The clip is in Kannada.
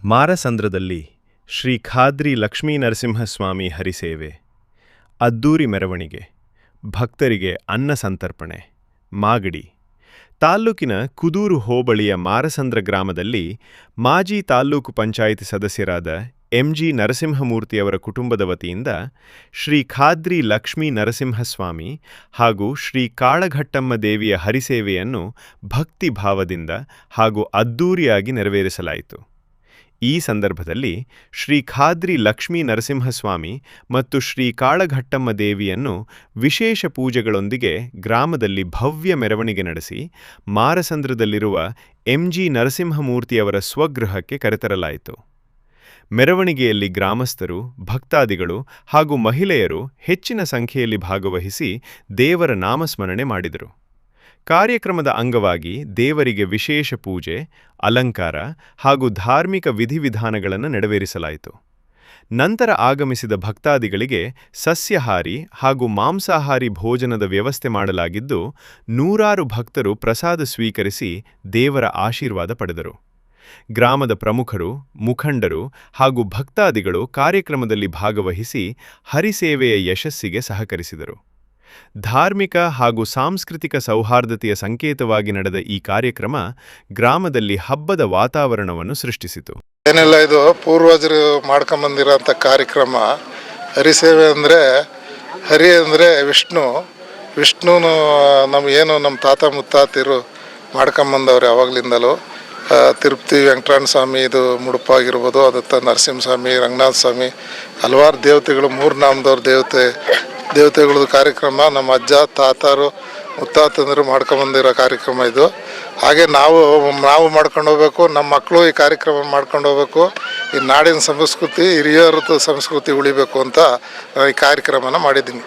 ಮಾರಸಂದ್ರದಲ್ಲಿ ಶ್ರೀ ಖಾದ್ರಿ ಲಕ್ಷ್ಮೀ ನರಸಿಂಹಸ್ವಾಮಿ ಹರಿಸೇವೆ, ಅದ್ದೂರಿ ಮೆರವಣಿಗೆ, ಭಕ್ತರಿಗೆ ಅನ್ನ ಸಂತರ್ಪಣೆ. ಮಾಗಡಿ ತಾಲ್ಲೂಕಿನ ಕುದೂರು ಹೋಬಳಿಯ ಮಾರಸಂದ್ರ ಗ್ರಾಮದಲ್ಲಿ ಮಾಜಿ ತಾಲ್ಲೂಕು ಪಂಚಾಯಿತಿ ಸದಸ್ಯರಾದ ಎಂಜಿ ನರಸಿಂಹಮೂರ್ತಿಯವರ ಕುಟುಂಬದ ವತಿಯಿಂದ ಶ್ರೀ ಖಾದ್ರಿ ಲಕ್ಷ್ಮೀ ನರಸಿಂಹಸ್ವಾಮಿ ಹಾಗೂ ಶ್ರೀ ಕಾಳಘಟ್ಟಮ್ಮ ದೇವಿಯ ಹರಿಸೇವೆಯನ್ನು ಭಕ್ತಿ ಭಾವದಿಂದ ಹಾಗೂ ಅದ್ದೂರಿಯಾಗಿ ನೆರವೇರಿಸಲಾಯಿತು. ಈ ಸಂದರ್ಭದಲ್ಲಿ ಶ್ರೀ ಖಾದ್ರಿ ಲಕ್ಷ್ಮೀ ನರಸಿಂಹಸ್ವಾಮಿ ಮತ್ತು ಶ್ರೀ ಕಾಳಘಟ್ಟಮ್ಮ ದೇವಿಯನ್ನು ವಿಶೇಷ ಪೂಜೆಗಳೊಂದಿಗೆ ಗ್ರಾಮದಲ್ಲಿ ಭವ್ಯ ಮೆರವಣಿಗೆ ನಡೆಸಿ ಮಾರಸಂದ್ರದಲ್ಲಿರುವ ಎಂಜಿ ನರಸಿಂಹಮೂರ್ತಿಯವರ ಸ್ವಗೃಹಕ್ಕೆ ಕರೆತರಲಾಯಿತು. ಮೆರವಣಿಗೆಯಲ್ಲಿ ಗ್ರಾಮಸ್ಥರು, ಭಕ್ತಾದಿಗಳು ಹಾಗೂ ಮಹಿಳೆಯರು ಹೆಚ್ಚಿನ ಸಂಖ್ಯೆಯಲ್ಲಿ ಭಾಗವಹಿಸಿ ದೇವರ ನಾಮಸ್ಮರಣೆ ಮಾಡಿದರು. ಕಾರ್ಯಕ್ರಮದ ಅಂಗವಾಗಿ ದೇವರಿಗೆ ವಿಶೇಷ ಪೂಜೆ, ಅಲಂಕಾರ ಹಾಗೂ ಧಾರ್ಮಿಕ ವಿಧಿವಿಧಾನಗಳನ್ನು ನೆರವೇರಿಸಲಾಯಿತು. ನಂತರ ಆಗಮಿಸಿದ ಭಕ್ತಾದಿಗಳಿಗೆ ಸಸ್ಯಾಹಾರಿ ಹಾಗೂ ಮಾಂಸಾಹಾರಿ ಭೋಜನದ ವ್ಯವಸ್ಥೆ ಮಾಡಲಾಗಿದ್ದು, ನೂರಾರು ಭಕ್ತರು ಪ್ರಸಾದ ಸ್ವೀಕರಿಸಿ ದೇವರ ಆಶೀರ್ವಾದ ಪಡೆದರು. ಗ್ರಾಮದ ಪ್ರಮುಖರು, ಮುಖಂಡರು ಹಾಗೂ ಭಕ್ತಾದಿಗಳು ಕಾರ್ಯಕ್ರಮದಲ್ಲಿ ಭಾಗವಹಿಸಿ ಹರಿಸೇವೆಯ ಯಶಸ್ಸಿಗೆ ಸಹಕರಿಸಿದರು. ಧಾರ್ಮಿಕ ಹಾಗೂ ಸಾಂಸ್ಕೃತಿಕ ಸೌಹಾರ್ದತೆಯ ಸಂಕೇತವಾಗಿ ನಡೆದ ಈ ಕಾರ್ಯಕ್ರಮ ಗ್ರಾಮದಲ್ಲಿ ಹಬ್ಬದ ವಾತಾವರಣವನ್ನು ಸೃಷ್ಟಿಸಿತು. ಏನೆಲ್ಲ ಇದು ಪೂರ್ವಜರು ಮಾಡ್ಕೊಂಬಂದಿರೋಂಥ ಕಾರ್ಯಕ್ರಮ. ಹರಿಸೇವೆ ಅಂದರೆ ಹರಿ ಅಂದರೆ ವಿಷ್ಣುನು ನಮಗೇನು ನಮ್ಮ ತಾತ ಮುತ್ತಾತಿರು ಮಾಡ್ಕೊಂಬಂದವ್ರು ಯಾವಾಗಲಿಂದಲೂ. ತಿರುಪತಿ ವೆಂಕಟರಮಣ ಸ್ವಾಮಿ ಇದು ಮುಡುಪಾಗಿರ್ಬೋದು, ಅದತ್ತ ನರಸಿಂಹಸ್ವಾಮಿ, ರಂಗನಾಥ ಸ್ವಾಮಿ, ಹಲವಾರು ದೇವತೆಗಳು, ಮೂರು ನಾಮದವ್ರ ದೇವತೆಗಳದ್ದು ಕಾರ್ಯಕ್ರಮ ನಮ್ಮ ಅಜ್ಜ ತಾತರು ಮುತ್ತಾತಂದರು ಮಾಡ್ಕೊಂಬಂದಿರೋ ಕಾರ್ಯಕ್ರಮ ಇದು. ಹಾಗೆ ನಾವು ಮಾಡ್ಕೊಂಡು ಹೋಗ್ಬೇಕು, ನಮ್ಮ ಮಕ್ಕಳು ಈ ಕಾರ್ಯಕ್ರಮ ಮಾಡ್ಕೊಂಡು ಹೋಗ್ಬೇಕು. ಈ ನಾಡಿನ ಸಂಸ್ಕೃತಿ, ಹಿರಿಯರದ್ದು ಸಂಸ್ಕೃತಿ ಉಳಿಬೇಕು ಅಂತ ಈ ಕಾರ್ಯಕ್ರಮನ ಮಾಡಿದ್ದೀನಿ.